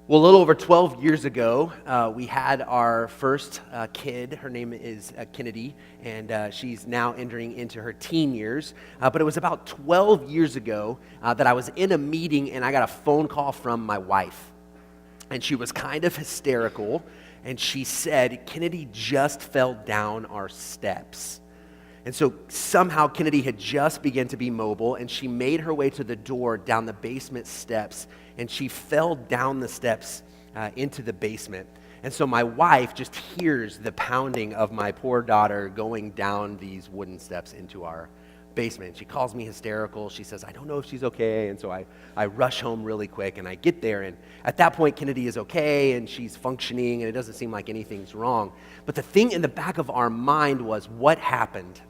Well, a little over 12 years ago, we had our first kid. Her name is Kennedy, and she's now entering into her teen years. But it was about 12 years ago that I was in a meeting, and I got a phone call from my wife. And she was kind of hysterical, and she said, Kennedy just fell down our steps. And so somehow Kennedy had just begun to be mobile, and she made her way to the door down the basement steps, and she fell down the steps into the basement. And so my wife just hears the pounding of my poor daughter going down these wooden steps into our basement. She calls me hysterical. She says, I don't know if she's okay. And so I rush home really quick, and I get there. And at that point, Kennedy is okay, and she's functioning, and it doesn't seem like anything's wrong. But the thing in the back of our mind was, what happened?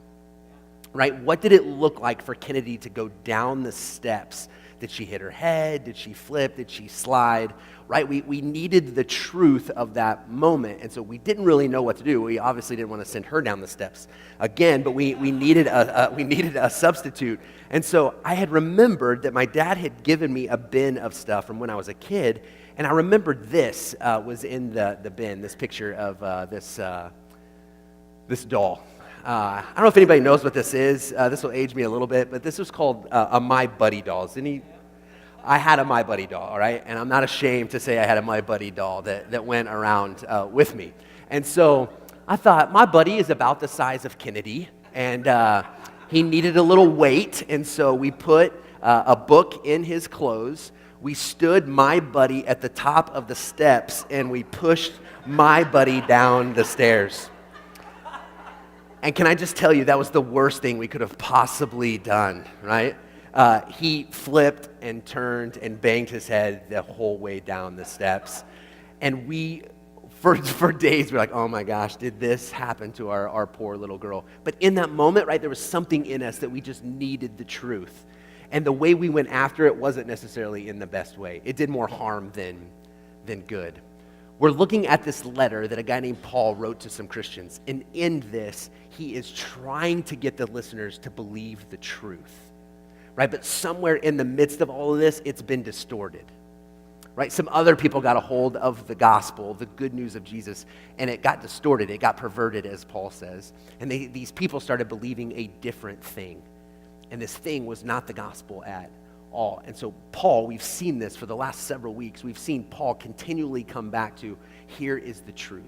Right? What did it look like for Kennedy to go down the steps? Did she hit her head? Did she flip? Did she slide? Right? We needed the truth of that moment, and so we didn't really know what to do. We obviously didn't want to send her down the steps again, but we needed a substitute. And so I had remembered that my dad had given me a bin of stuff from when I was a kid, and I remembered this was in the bin. This picture of this doll. I don't know if anybody knows what this is. This will age me a little bit, but this was called a My Buddy doll. I had a My Buddy doll, all right? And I'm not ashamed to say I had a My Buddy doll that went around with me. And so I thought, my buddy is about the size of Kennedy, and he needed a little weight, and so we put a book in his clothes. We stood my buddy at the top of the steps, and we pushed my buddy down the stairs. And can I just tell you, that was the worst thing we could have possibly done, right? He flipped and turned and banged his head the whole way down the steps. And we, for days, we're like, oh my gosh, did this happen to our poor little girl? But in that moment, right, there was something in us that we just needed the truth. And the way we went after it wasn't necessarily in the best way. It did more harm than good. We're looking at this letter that a guy named Paul wrote to some Christians. And in this, he is trying to get the listeners to believe the truth, right? But somewhere in the midst of all of this, it's been distorted, right? Some other people got a hold of the gospel, the good news of Jesus, and it got distorted. It got perverted, as Paul says. And these people started believing a different thing. And this thing was not the gospel at all. And so Paul, we've seen this for the last several weeks. We've seen Paul continually come back to, here is the truth.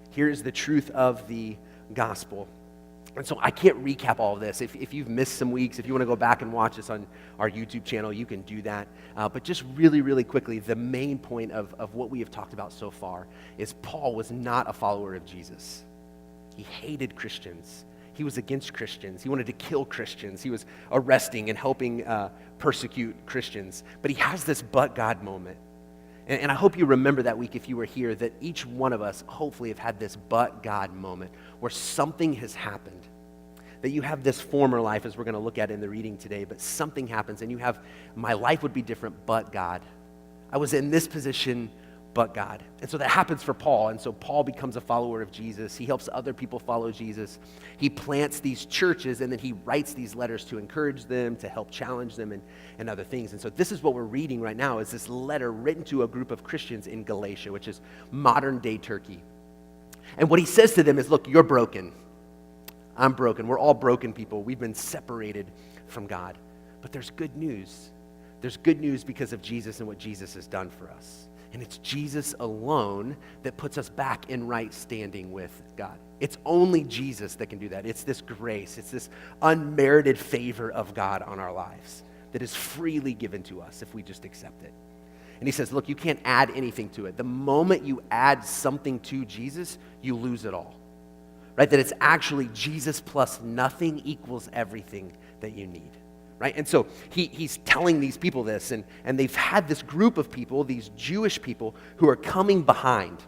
Here is the truth of the gospel. And so I can't recap all of this. If you've missed some weeks, if you want to go back and watch this on our YouTube channel, you can do that. But just really, really quickly, the main point of what we have talked about so far is Paul was not a follower of Jesus. He hated Christians. He was against Christians. He wanted to kill Christians. He was arresting and helping persecute Christians. But he has this but God moment. And I hope you remember that week, if you were here, that each one of us hopefully have had this but God moment where something has happened. That you have this former life, as we're going to look at in the reading today, but something happens and you have, my life would be different but God. I was in this position but God. And so that happens for Paul. And so Paul becomes a follower of Jesus. He helps other people follow Jesus. He plants these churches, and then he writes these letters to encourage them, to help challenge them, and other things. And so this is what we're reading right now, is this letter written to a group of Christians in Galatia, which is modern-day Turkey. And what he says to them is, look, you're broken. I'm broken. We're all broken people. We've been separated from God. But there's good news. There's good news because of Jesus and what Jesus has done for us. And it's Jesus alone that puts us back in right standing with God. It's only Jesus that can do that. It's this grace. It's this unmerited favor of God on our lives that is freely given to us if we just accept it. And he says, look, you can't add anything to it. The moment you add something to Jesus, you lose it all. Right? That it's actually Jesus plus nothing equals everything that you need. Right? And so he's telling these people this, and they've had this group of people, these Jewish people, who are coming behind.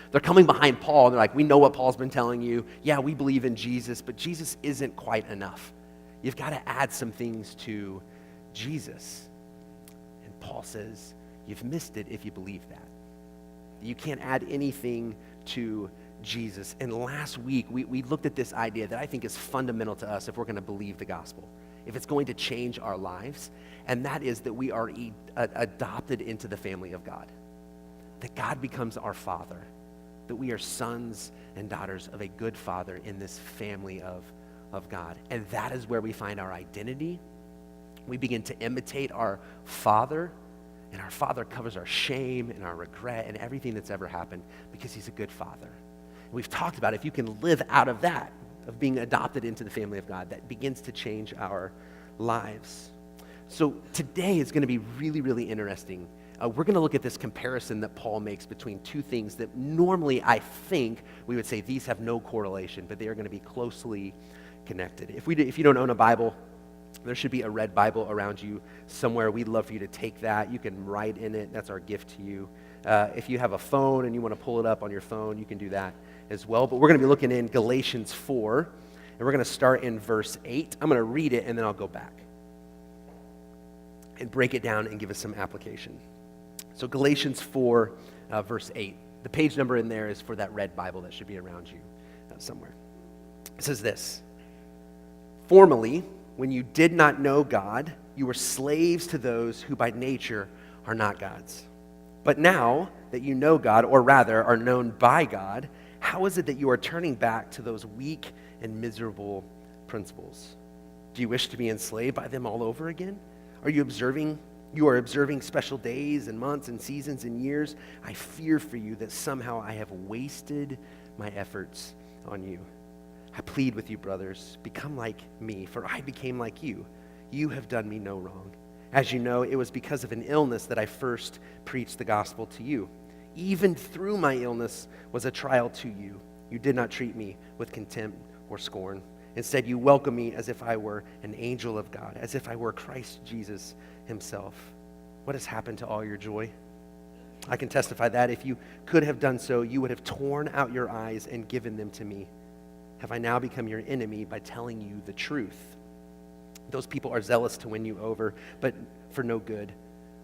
They're coming behind Paul, and they're like, we know what Paul's been telling you. Yeah, we believe in Jesus, but Jesus isn't quite enough. You've got to add some things to Jesus. And Paul says, you've missed it if you believe that. You can't add anything to Jesus. And last week, we looked at this idea that I think is fundamental to us if we're going to believe the gospel, if it's going to change our lives, and that is that we are adopted into the family of God. that God becomes our Father, that we are sons and daughters of a good Father in this family of God. And that is where we find our identity. We begin to imitate our Father, and our Father covers our shame and our regret and everything that's ever happened because he's a good Father. And we've talked about if you can live out of that, of being adopted into the family of God, that begins to change our lives. So today is going to be really, really interesting. We're going to look at this comparison that Paul makes between two things that normally I think we would say these have no correlation, but they are going to be closely connected. If you don't own a Bible, there should be a red Bible around you somewhere. We'd love for you to take that. You can write in it. That's our gift to you. If you have a phone and you want to pull it up on your phone, you can do that as well. But we're going to be looking in Galatians 4, and we're going to start in verse 8. I'm going to read it, and then I'll go back and break it down and give us some application. So Galatians 4, verse 8. The page number in there is for that red Bible that should be around you somewhere. It says this: "Formerly, when you did not know God, you were slaves to those who by nature are not God's. But now that you know God, or rather are known by God, how is it that you are turning back to those weak and miserable principles? Do you wish to be enslaved by them all over again? You are observing special days and months and seasons and years. I fear for you that somehow I have wasted my efforts on you. I plead with you, brothers, become like me, for I became like you. You have done me no wrong. As you know, it was because of an illness that I first preached the gospel to you. Even through my illness was a trial to you. You did not treat me with contempt or scorn. Instead, you welcomed me as if I were an angel of God, as if I were Christ Jesus himself. What has happened to all your joy? I can testify that if you could have done so, you would have torn out your eyes and given them to me. Have I now become your enemy by telling you the truth? Those people are zealous to win you over, but for no good.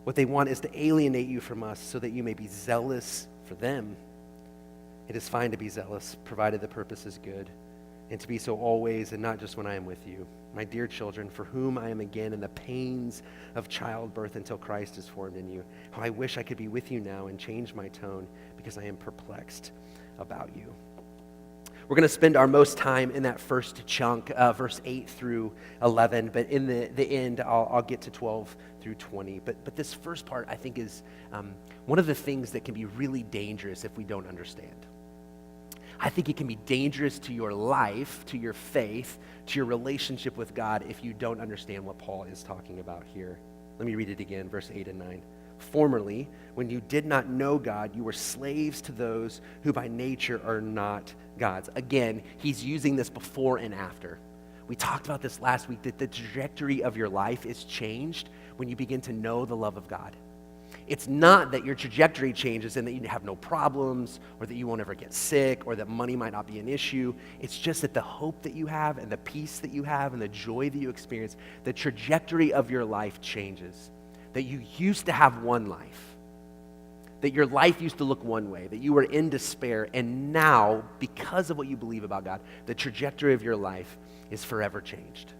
What they want is to alienate you from us so that you may be zealous for them. It is fine to be zealous, provided the purpose is good, and to be so always and not just when I am with you. My dear children, for whom I am again in the pains of childbirth until Christ is formed in you. How I wish I could be with you now and change my tone because I am perplexed about you." We're going to spend our most time in that first chunk, verse 8 through 11, but in the end, I'll get to 12 through 20. But this first part, I think, is one of the things that can be really dangerous if we don't understand. I think it can be dangerous to your life, to your faith, to your relationship with God if you don't understand what Paul is talking about here. Let me read it again, verse 8 and 9. "Formerly, when you did not know God, you were slaves to those who by nature are not God's." Again, he's using this before and after. We talked about this last week, that the trajectory of your life is changed when you begin to know the love of God. It's not that your trajectory changes and that you have no problems or that you won't ever get sick or that money might not be an issue. It's just that the hope that you have and the peace that you have and the joy that you experience, the trajectory of your life changes. That you used to have one life, that your life used to look one way, that you were in despair, and now, because of what you believe about God, the trajectory of your life is forever changed.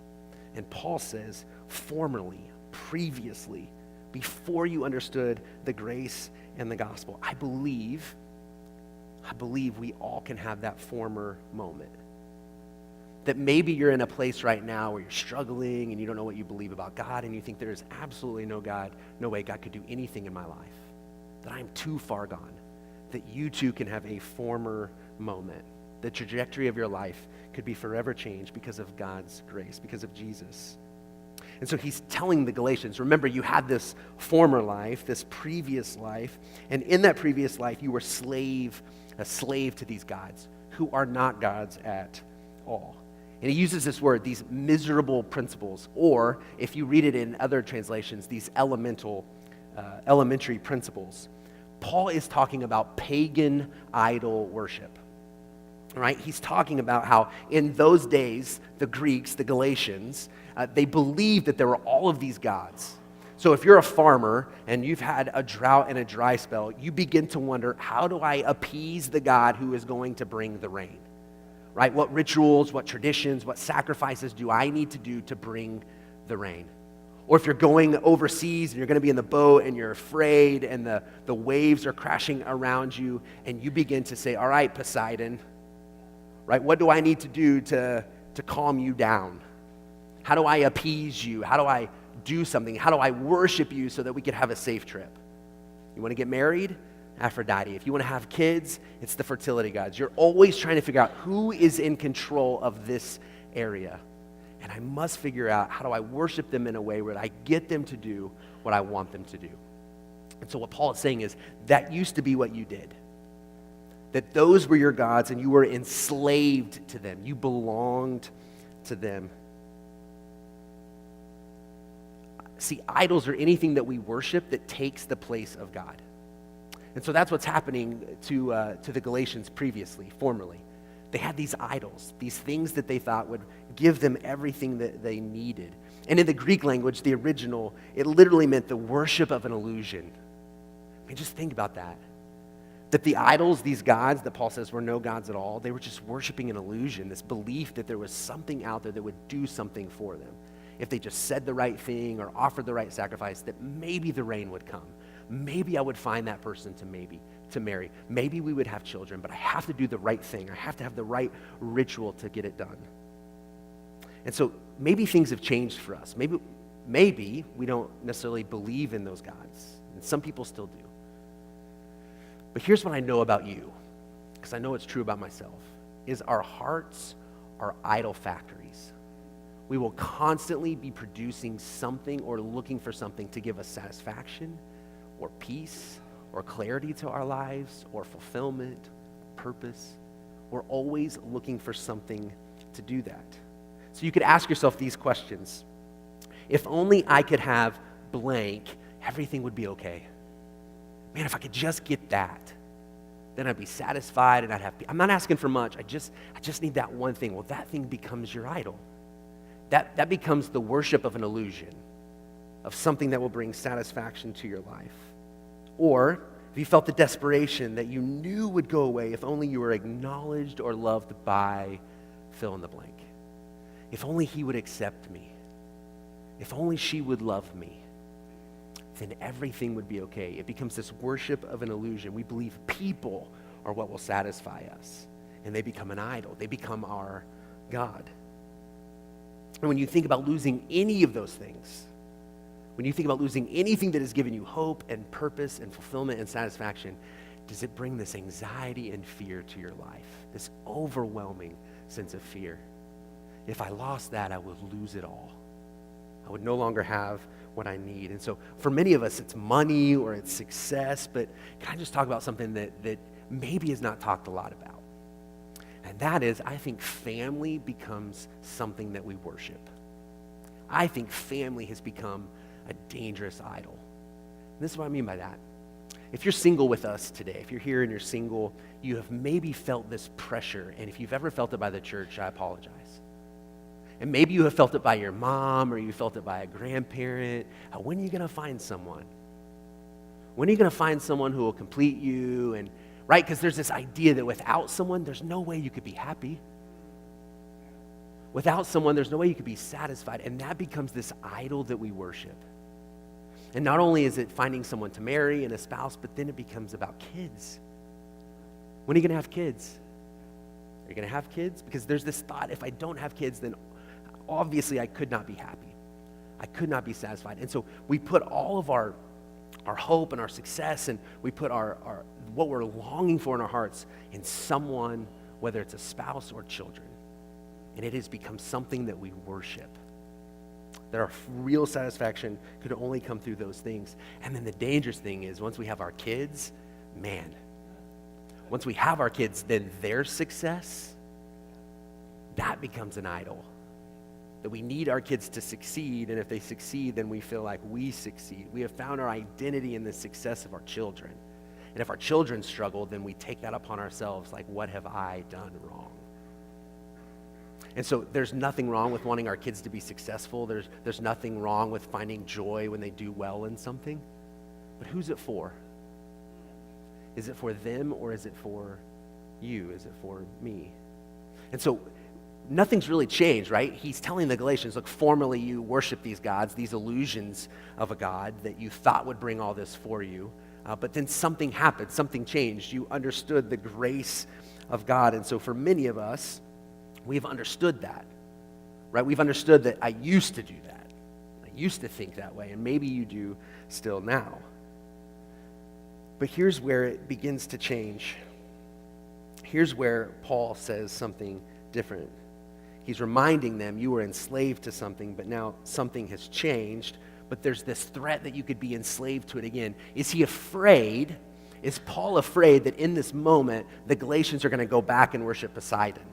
And Paul says, formerly, previously, before you understood the grace and the gospel. I believe we all can have that former moment. That maybe you're in a place right now where you're struggling and you don't know what you believe about God and you think there is absolutely no way God could do anything in my life. That I'm too far gone. That you too can have a former moment. The trajectory of your life could be forever changed because of God's grace, because of Jesus. And so he's telling the Galatians, remember, you had this former life, this previous life, and in that previous life you were a slave to these gods who are not gods at all. And he uses this word, these miserable principles, or if you read it in other translations, these elementary principles. Paul is talking about pagan idol worship, right? He's talking about how in those days, the Greeks, the Galatians, they believed that there were all of these gods. So if you're a farmer and you've had a drought and a dry spell, you begin to wonder, how do I appease the God who is going to bring the rain? Right? What rituals, what traditions, what sacrifices do I need to do to bring the rain? Or if you're going overseas and you're going to be in the boat and you're afraid and the waves are crashing around you and you begin to say, all right, Poseidon, right? What do I need to do to calm you down? How do I appease you? How do I do something? How do I worship you so that we can have a safe trip? You want to get married? Aphrodite. If you want to have kids, it's the fertility gods. You're always trying to figure out who is in control of this area. And I must figure out how do I worship them in a way where I get them to do what I want them to do. And so what Paul is saying is that used to be what you did. That those were your gods and you were enslaved to them. You belonged to them. See, idols are anything that we worship that takes the place of God. And so that's what's happening to the Galatians formerly. They had these idols, these things that they thought would give them everything that they needed. And in the Greek language, the original, it literally meant the worship of an illusion. I mean, just think about that. That the idols, these gods that Paul says were no gods at all, they were just worshiping an illusion, this belief that there was something out there that would do something for them. If they just said the right thing or offered the right sacrifice, that maybe the rain would come. Maybe I would find that person to marry. Maybe we would have children, but I have to do the right thing. I have to have the right ritual to get it done. And so maybe things have changed for us. Maybe we don't necessarily believe in those gods, and some people still do. But here's what I know about you, because I know it's true about myself, is our hearts are idol factories. We will constantly be producing something or looking for something to give us satisfaction or peace or clarity to our lives or fulfillment, purpose. We're always looking for something to do that. So you could ask yourself these questions. If only I could have blank, everything would be okay. Man, if I could just get that, then I'd be satisfied and I'd have peace. I'm not asking for much. I just need that one thing. Well, that thing becomes your idol. That becomes the worship of an illusion, of something that will bring satisfaction to your life. Or if you felt the desperation that you knew would go away if only you were acknowledged or loved by fill in the blank. If only he would accept me. If only she would love me. Then everything would be okay. It becomes this worship of an illusion. We believe people are what will satisfy us. And they become an idol. They become our God. And when you think about losing any of those things, when you think about losing anything that has given you hope and purpose and fulfillment and satisfaction, does it bring this anxiety and fear to your life? This overwhelming sense of fear. If I lost that, I would lose it all. I would no longer have what I need. And so for many of us, it's money or it's success, but can I just talk about something that maybe is not talked a lot about? And that is, I think family becomes something that we worship. I think family has become a dangerous idol. And this is what I mean by that. If you're single with us today, if you're here and you're single, you have maybe felt this pressure. And if you've ever felt it by the church, I apologize. And maybe you have felt it by your mom or you felt it by a grandparent. When are you going to find someone? When are you going to find someone who will complete you? And right, because there's this idea that without someone, there's no way you could be happy. Without someone, there's no way you could be satisfied. And that becomes this idol that we worship. And not only is it finding someone to marry and a spouse, but then it becomes about kids. When are you going to have kids? Are you going to have kids? Because there's this thought, if I don't have kids, then obviously I could not be happy. I could not be satisfied. And so we put all of our hope and our success, and we put our what we're longing for in our hearts in someone, whether it's a spouse or children. And it has become something that we worship. That our real satisfaction could only come through those things. And then the dangerous thing is once we have our kids, once we have our kids, then their success, that becomes an idol. That we need our kids to succeed, and if they succeed, then we feel like we succeed. We have found our identity in the success of our children. And if our children struggle, then we take that upon ourselves, like, what have I done wrong? And so there's nothing wrong with wanting our kids to be successful. There's nothing wrong with finding joy when they do well in something. But who's it for? Is it for them or is it for you? Is it for me? And so nothing's really changed, right? He's telling the Galatians, look, formerly you worship these gods, these illusions of a God that you thought would bring all this for you. But then something happened, something changed. You understood the grace of God. And so for many of us, we've understood that, right? We've understood that I used to do that. I used to think that way, and maybe you do still now. But here's where it begins to change. Here's where Paul says something different. He's reminding them you were enslaved to something, but now something has changed, but there's this threat that you could be enslaved to it again. Is he afraid? Is Paul afraid that in this moment, the Galatians are going to go back and worship Poseidon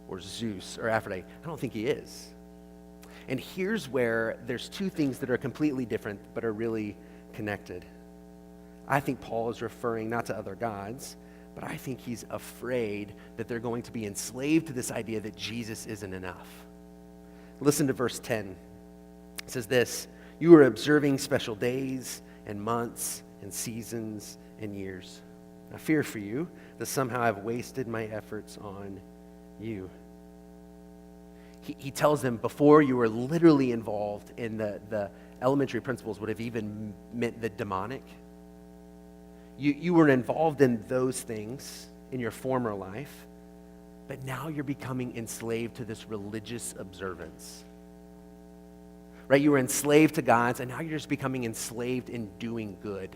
or Zeus or Aphrodite? I don't think he is. And here's where there's two things that are completely different but are really connected. I think Paul is referring not to other gods, but I think he's afraid that they're going to be enslaved to this idea that Jesus isn't enough. Listen to verse 10. It says this, you are observing special days and months and seasons and years. I fear for you that somehow I've wasted my efforts on you. He tells them before you were literally involved in the elementary principles would have even meant the demonic. You were involved in those things in your former life, but now you're becoming enslaved to this religious observance. Right? You were enslaved to gods, and now you're just becoming enslaved in doing good.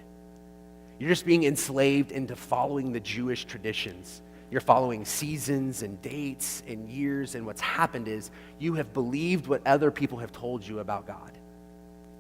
You're just being enslaved into following the Jewish traditions. You're following seasons and dates and years, and what's happened is you have believed what other people have told you about God.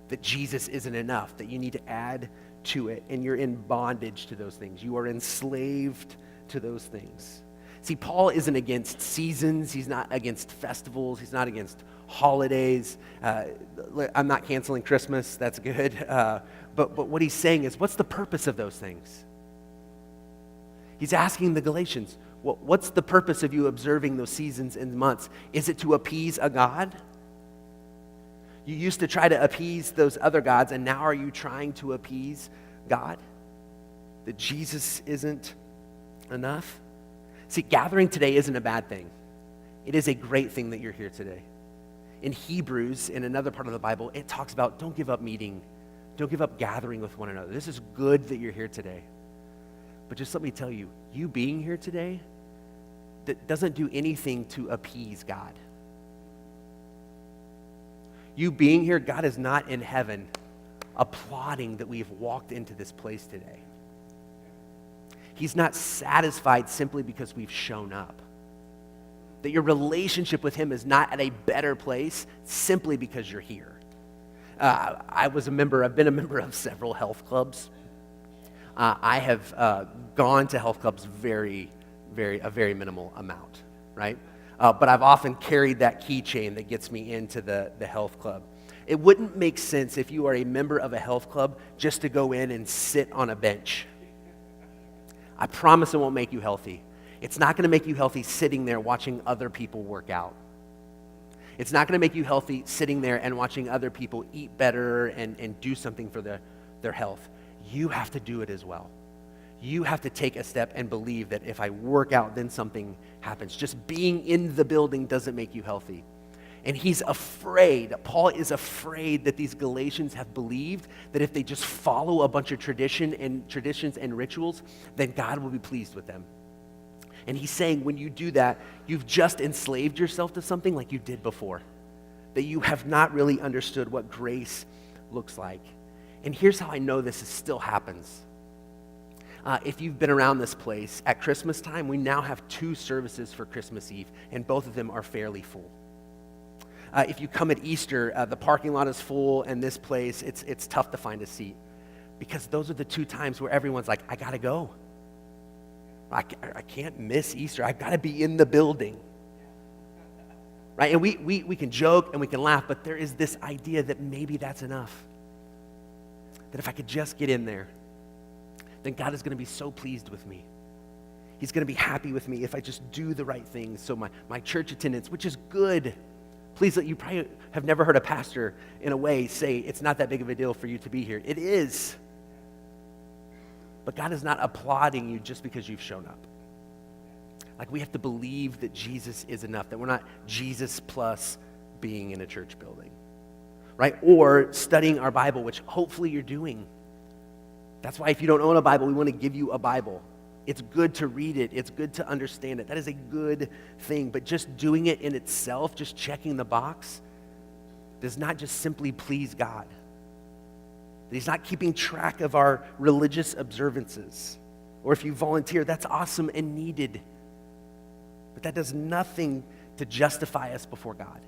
That Jesus isn't enough, that you need to add to it, and you're in bondage to those things. You are enslaved to those things. See, Paul isn't against seasons. He's not against festivals. He's not against holidays. I'm not canceling Christmas. That's good. But what he's saying is, what's the purpose of those things? He's asking the Galatians, what's the purpose of you observing those seasons and months? Is it to appease a God? You used to try to appease those other gods, and now are you trying to appease God? That Jesus isn't enough? See, gathering today isn't a bad thing. It is a great thing that you're here today. In Hebrews, in another part of the Bible, it talks about don't give up meeting. Don't give up gathering with one another. This is good that you're here today. But just let me tell you, you being here today, that doesn't do anything to appease God. You being here, God is not in heaven applauding that we've walked into this place today. He's not satisfied simply because we've shown up. That your relationship with him is not at a better place simply because you're here. I've been a member of several health clubs. I have gone to health clubs a very minimal amount, right? But I've often carried that keychain that gets me into the health club. It wouldn't make sense if you are a member of a health club just to go in and sit on a bench. I promise it won't make you healthy. It's not going to make you healthy sitting there watching other people work out. It's not going to make you healthy sitting there and watching other people eat better and do something for their health. You have to do it as well. You have to take a step and believe that if I work out, then something happens. Just being in the building doesn't make you healthy. And he's afraid, Paul is afraid that these Galatians have believed that if they just follow a bunch of traditions and rituals, then God will be pleased with them. And he's saying when you do that, you've just enslaved yourself to something like you did before. That you have not really understood what grace looks like. And here's how I know this still happens. If you've been around this place, at Christmas time, we now have 2 services for Christmas Eve, and both of them are fairly full. If you come at Easter, the parking lot is full, and this place, it's tough to find a seat. Because those are the 2 times where everyone's like, I gotta go. I can't miss Easter. I've got to be in the building. Right? And we can joke and we can laugh, but there is this idea that maybe that's enough. That if I could just get in there, then God is going to be so pleased with me. He's going to be happy with me if I just do the right things. So my church attendance, which is good. Please, you probably have never heard a pastor, in a way, say it's not that big of a deal for you to be here. It is. But God is not applauding you just because you've shown up. Like we have to believe that Jesus is enough, that we're not Jesus plus being in a church building, right? Or studying our Bible, which hopefully you're doing. That's why if you don't own a Bible, we want to give you a Bible. It's good to read it. It's good to understand it. That is a good thing. But just doing it in itself, just checking the box, does not just simply please God. He's not keeping track of our religious observances. Or if you volunteer, that's awesome and needed. But that does nothing to justify us before God.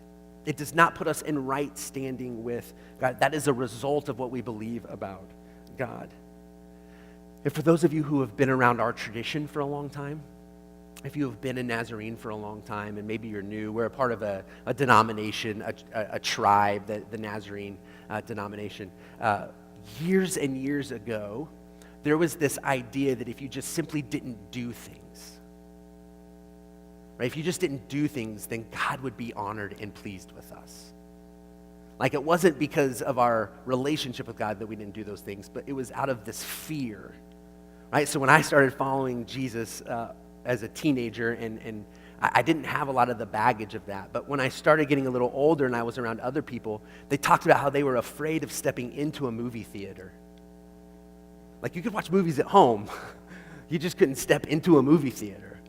It does not put us in right standing with God. That is a result of what we believe about God. And for those of you who have been around our tradition for a long time, if you have been a Nazarene for a long time, and maybe you're new, we're a part of a denomination, a tribe, the Nazarene denomination. Years and years ago, there was this idea that if you just simply didn't do things, right? If you just didn't do things, then God would be honored and pleased with us. Like it wasn't because of our relationship with God that we didn't do those things, but it was out of this fear, right? So when I started following Jesus as a teenager, and I didn't have a lot of the baggage of that, but when I started getting a little older and I was around other people, they talked about how they were afraid of stepping into a movie theater. Like you could watch movies at home, you just couldn't step into a movie theater,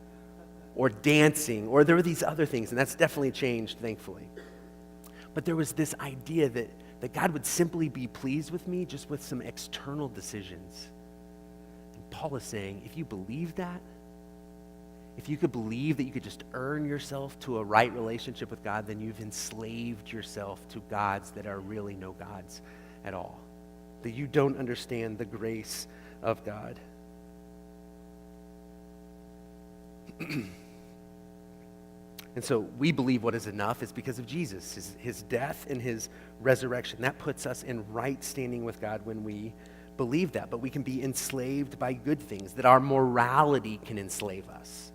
or dancing, or there were these other things, and that's definitely changed, thankfully. But there was this idea that God would simply be pleased with me just with some external decisions. And Paul is saying, if you believe that, if you could believe that you could just earn yourself to a right relationship with God, then you've enslaved yourself to gods that are really no gods at all. That you don't understand the grace of God. And so we believe what is enough is because of Jesus, his death and his resurrection. That puts us in right standing with God when we believe that. But we can be enslaved by good things, that our morality can enslave us.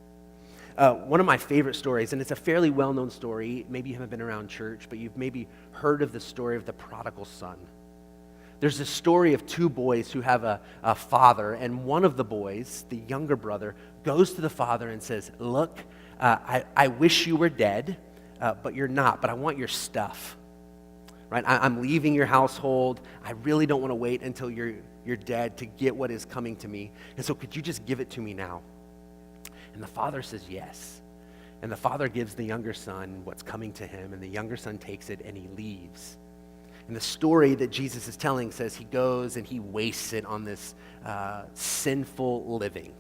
One of my favorite stories, and it's a fairly well-known story, maybe you haven't been around church, but you've maybe heard of the story of the prodigal son. There's a story of two boys who have a father, and one of the boys, the younger brother, goes to the father and says, look, I wish you were dead, but you're not, but I want your stuff. Right? I'm leaving your household. I really don't want to wait until you're dead to get what is coming to me. And so could you just give it to me now? And the father says yes. And the father gives the younger son what's coming to him, and the younger son takes it and he leaves. And the story that Jesus is telling says he goes and he wastes it on this sinful living.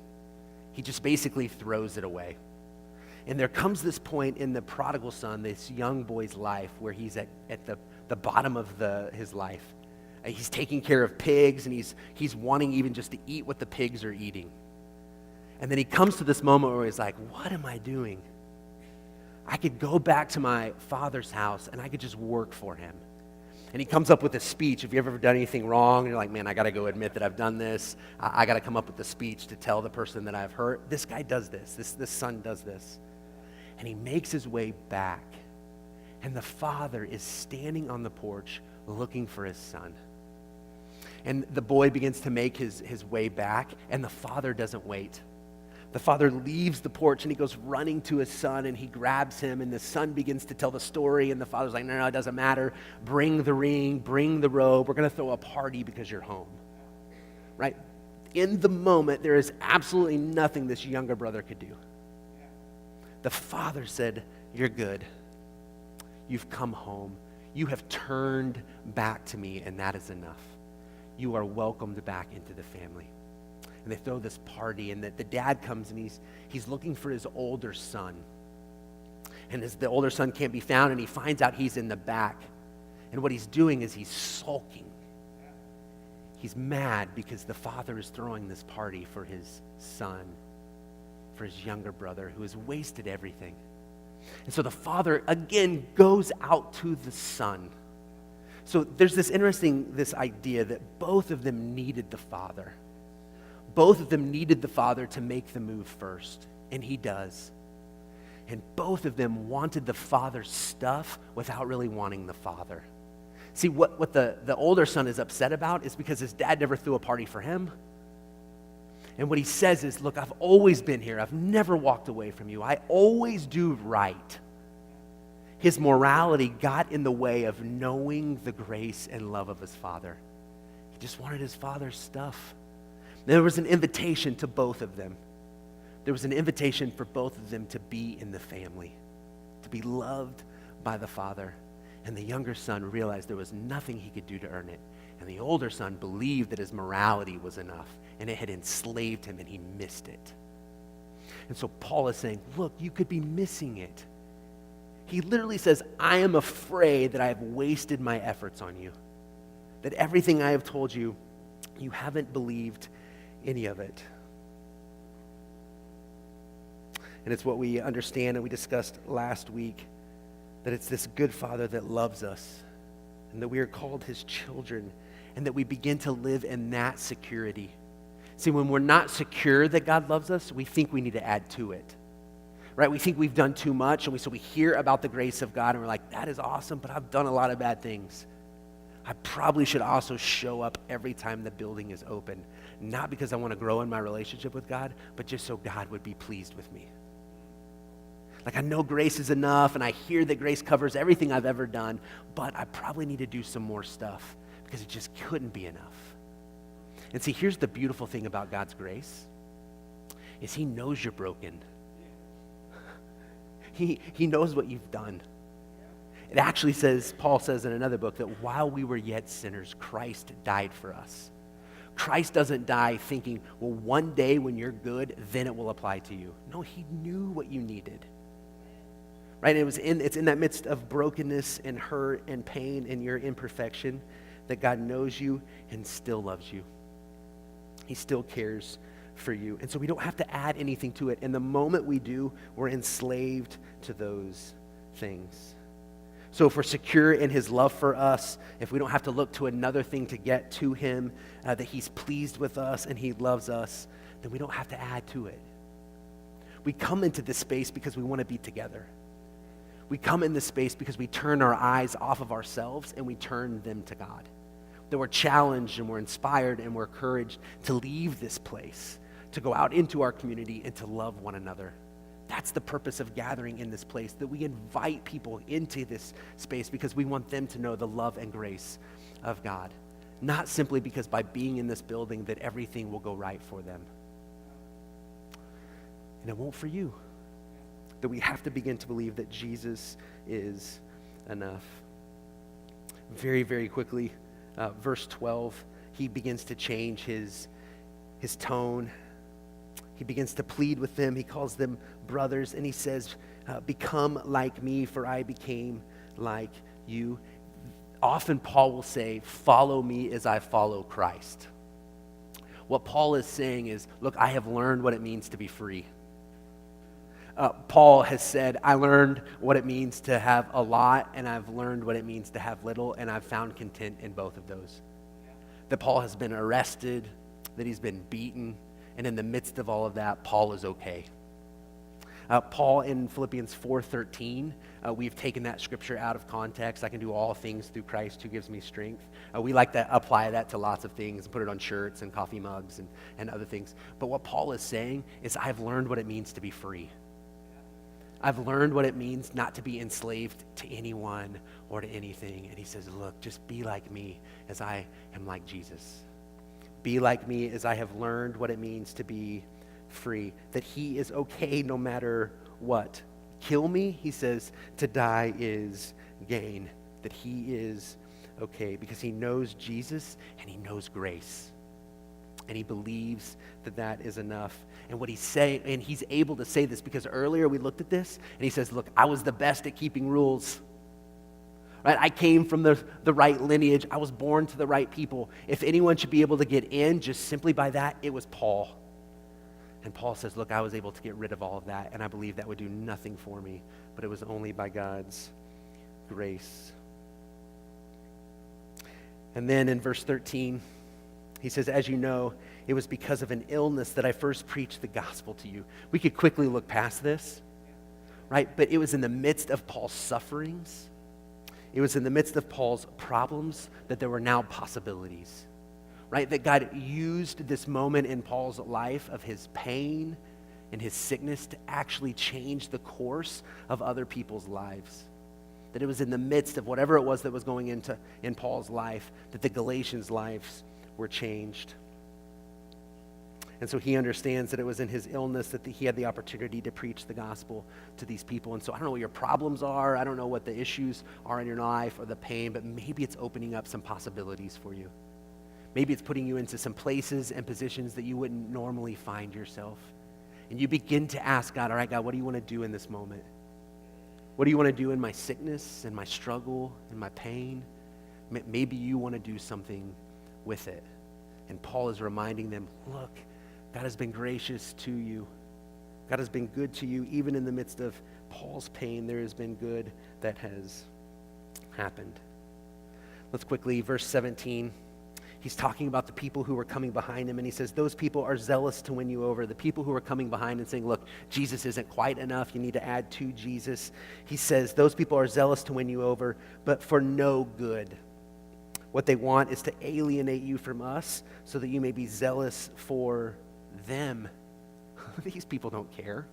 He just basically throws it away. And there comes this point in the prodigal son, this young boy's life, where he's at the bottom of his life. He's taking care of pigs, and he's wanting even just to eat what the pigs are eating. And then he comes to this moment where he's like, what am I doing? I could go back to my father's house, and I could just work for him. And he comes up with a speech. If you've ever done anything wrong, you're like, man, I got to go admit that I've done this. I got to come up with a speech to tell the person that I've hurt. This guy does this. This son does this. And he makes his way back. And the father is standing on the porch looking for his son. And the boy begins to make his way back, and the father doesn't wait. The father leaves the porch, and he goes running to his son, and he grabs him, and the son begins to tell the story, and the father's like, no, it doesn't matter. Bring the ring, bring the robe. We're going to throw a party because you're home. Right? In the moment, there is absolutely nothing this younger brother could do. The father said, you're good. You've come home. You have turned back to me, and that is enough. You are welcomed back into the family. And they throw this party, and the dad comes, and he's looking for his older son. And as the older son can't be found, and he finds out he's in the back. And what he's doing is he's sulking. He's mad because the father is throwing this party for his son, for his younger brother, who has wasted everything. And so the father, again, goes out to the son. So there's this idea that both of them needed the father. Both of them needed the father to make the move first, and he does. And both of them wanted the father's stuff without really wanting the father. See, what the older son is upset about is because his dad never threw a party for him. And what he says is, look, I've always been here. I've never walked away from you. I always do right. His morality got in the way of knowing the grace and love of his Father. He just wanted his Father's stuff. There was an invitation to both of them. There was an invitation for both of them to be in the family, to be loved by the Father. And the younger son realized there was nothing he could do to earn it. And the older son believed that his morality was enough, and it had enslaved him, and he missed it. And so Paul is saying, look, you could be missing it. He literally says, I am afraid that I have wasted my efforts on you, that everything I have told you, you haven't believed any of it. And it's what we understand and we discussed last week, that it's this good Father that loves us and that we are called his children and that we begin to live in that security. See, when we're not secure that God loves us, we think we need to add to it, right? We think we've done too much, and so we hear about the grace of God and we're like, that is awesome, but I've done a lot of bad things. I probably should also show up every time the building is open, not because I want to grow in my relationship with God, but just so God would be pleased with me. Like, I know grace is enough, and I hear that grace covers everything I've ever done, but I probably need to do some more stuff because it just couldn't be enough. And see, here's the beautiful thing about God's grace, is he knows you're broken. He knows what you've done. It actually says, Paul says in another book, that while we were yet sinners, Christ died for us. Christ doesn't die thinking, well, one day when you're good, then it will apply to you. No, he knew what you needed. Right? It's in that midst of brokenness and hurt and pain and your imperfection that God knows you and still loves you. He still cares for you. And so we don't have to add anything to it. And the moment we do, we're enslaved to those things. So if we're secure in his love for us, if we don't have to look to another thing to get to him, that he's pleased with us and he loves us, then we don't have to add to it. We come into this space because we want to be together. We come in this space because we turn our eyes off of ourselves and we turn them to God. That we're challenged and we're inspired and we're encouraged to leave this place, to go out into our community and to love one another. That's the purpose of gathering in this place, that we invite people into this space because we want them to know the love and grace of God. Not simply because by being in this building that everything will go right for them. And it won't for you. That we have to begin to believe that Jesus is enough. Very, very quickly, verse 12, he begins to change his tone. He begins to plead with them. He calls them brothers, and he says, become like me, for I became like you. Often Paul will say, follow me as I follow Christ. What Paul is saying is, look, I have learned what it means to be free. Paul has said, I learned what it means to have a lot, and I've learned what it means to have little, and I've found content in both of those. That Paul has been arrested, that he's been beaten, and in the midst of all of that, Paul is okay. Paul in Philippians 4:13, we've taken that scripture out of context. I can do all things through Christ who gives me strength. We like to apply that to lots of things and put it on shirts and coffee mugs and other things. But what Paul is saying is, I've learned what it means to be free. I've learned what it means not to be enslaved to anyone or to anything. And he says, look, just be like me as I am like Jesus. Be like me as I have learned what it means to be free. That he is okay no matter what. Kill me, he says, to die is gain. That he is okay because he knows Jesus and he knows grace. And he believes that that is enough. And what he's saying, and he's able to say this because earlier we looked at this and he says, look, I was the best at keeping rules. Right? I came from the right lineage. I was born to the right people. If anyone should be able to get in just simply by that, it was Paul. And Paul says, look, I was able to get rid of all of that, and I believe that would do nothing for me, but it was only by God's grace. And then in verse 13, he says, as you know, it was because of an illness that I first preached the gospel to you. We could quickly look past this, right? But it was in the midst of Paul's sufferings. It was in the midst of Paul's problems that there were now possibilities. right? That God used this moment in Paul's life of his pain and his sickness to actually change the course of other people's lives. That it was in the midst of whatever it was that was going into in Paul's life that the Galatians' lives were changed. And so he understands that it was in his illness that he had the opportunity to preach the gospel to these people. And so I don't know what your problems are. I don't know what the issues are in your life or the pain, but maybe it's opening up some possibilities for you. Maybe it's putting you into some places and positions that you wouldn't normally find yourself. And you begin to ask God, all right, God, what do you want to do in this moment? What do you want to do in my sickness and my struggle and my pain? Maybe you want to do something with it. And Paul is reminding them, look, God has been gracious to you. God has been good to you. Even in the midst of Paul's pain, there has been good that has happened. Let's quickly, verse 17. He's talking about the people who were coming behind him, and he says, those people are zealous to win you over. The people who are coming behind and saying, look, Jesus isn't quite enough. You need to add to Jesus. He says, those people are zealous to win you over, but for no good. What they want is to alienate you from us so that you may be zealous for them. These people don't care.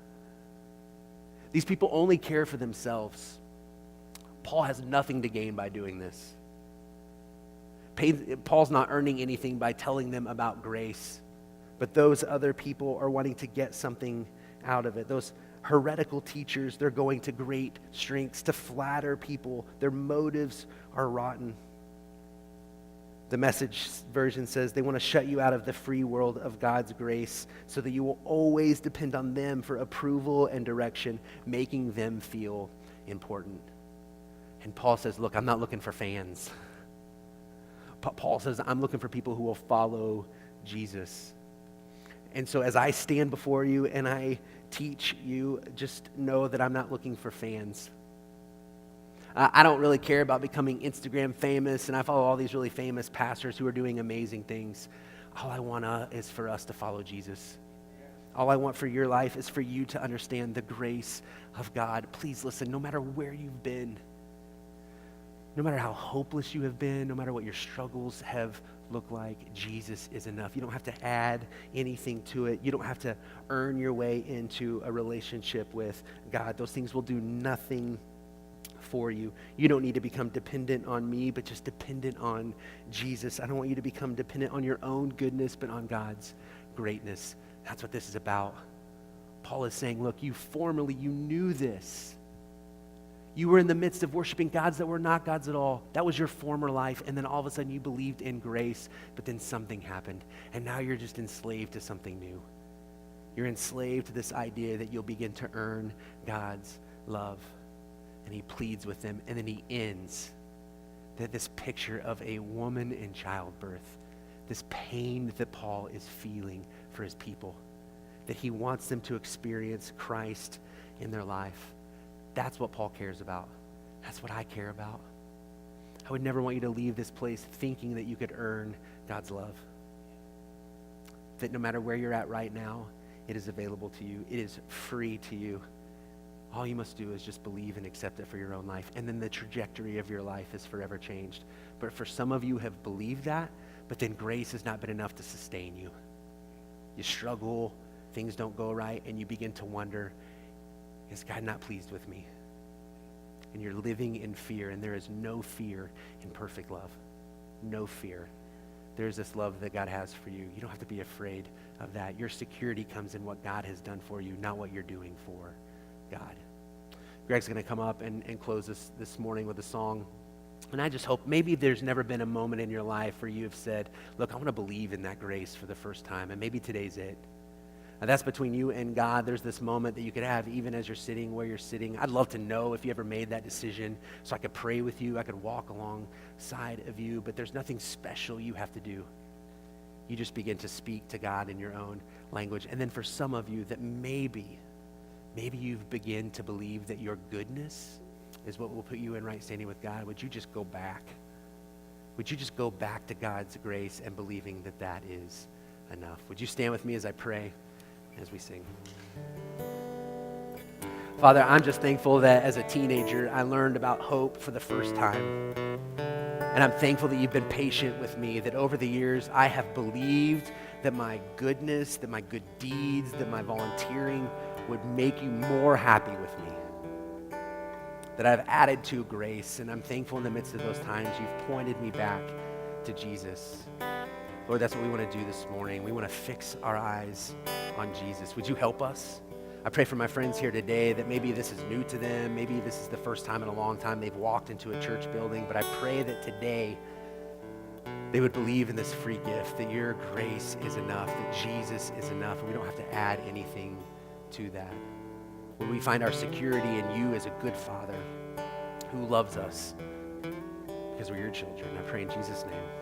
These people only care for themselves. Paul has nothing to gain by doing this. Paul's not earning anything by telling them about grace, but those other people are wanting to get something out of it. Those heretical teachers, they're going to great strengths to flatter people. Their motives are rotten. The Message version says they want to shut you out of the free world of God's grace so that you will always depend on them for approval and direction, making them feel important. And Paul says, look, I'm not looking for fans. Paul says, I'm looking for people who will follow Jesus. And so as I stand before you and I teach you, just know that I'm not looking for fans. I don't really care about becoming Instagram famous, and I follow all these really famous pastors who are doing amazing things. All I want is for us to follow Jesus. All I want for your life is for you to understand the grace of God. Please listen, no matter where you've been, no matter how hopeless you have been, no matter what your struggles have looked like, Jesus is enough. You don't have to add anything to it. You don't have to earn your way into a relationship with God. Those things will do nothing for you. You don't need to become dependent on me, but just dependent on Jesus. I don't want you to become dependent on your own goodness, but on God's greatness. That's what this is about. Paul is saying, look, you knew this. You were in the midst of worshiping gods that were not gods at all. That was your former life, and then all of a sudden you believed in grace, but then something happened, and now you're just enslaved to something new. You're enslaved to this idea that you'll begin to earn God's love. And he pleads with them, and then he ends that this picture of a woman in childbirth, this pain that Paul is feeling for his people, that he wants them to experience Christ in their life. That's what Paul cares about. That's what I care about. I would never want you to leave this place thinking that you could earn God's love. That no matter where you're at right now, it is available to you. It is free to you. All you must do is just believe and accept it for your own life. And then the trajectory of your life is forever changed. But for some of you have believed that, but then grace has not been enough to sustain you. You struggle, things don't go right, and you begin to wonder, is God not pleased with me? And you're living in fear, and there is no fear in perfect love. No fear. There's this love that God has for you. You don't have to be afraid of that. Your security comes in what God has done for you, not what you're doing for God. Greg's going to come up and close this morning with a song. And I just hope maybe there's never been a moment in your life where you have said, look, I want to believe in that grace for the first time. And maybe today's it. Now, that's between you and God. There's this moment that you could have even as you're sitting where you're sitting. I'd love to know if you ever made that decision so I could pray with you. I could walk alongside of you. But there's nothing special you have to do. You just begin to speak to God in your own language. And then for some of you that maybe you've begun to believe that your goodness is what will put you in right standing with God. Would you just go back? Would you just go back to God's grace and believing that that is enough? Would you stand with me as I pray, as we sing? Father, I'm just thankful that as a teenager, I learned about hope for the first time. And I'm thankful that you've been patient with me, that over the years I have believed that my goodness, that my good deeds, that my volunteering would make you more happy with me. That I've added to grace, and I'm thankful in the midst of those times you've pointed me back to Jesus. Lord, that's what we want to do this morning. We want to fix our eyes on Jesus. Would you help us? I pray for my friends here today that maybe this is new to them. Maybe this is the first time in a long time they've walked into a church building. But I pray that today they would believe in this free gift, that your grace is enough, that Jesus is enough, and we don't have to add anything to that. When we find our security in you as a good Father who loves us because we're your children. I pray in Jesus' name.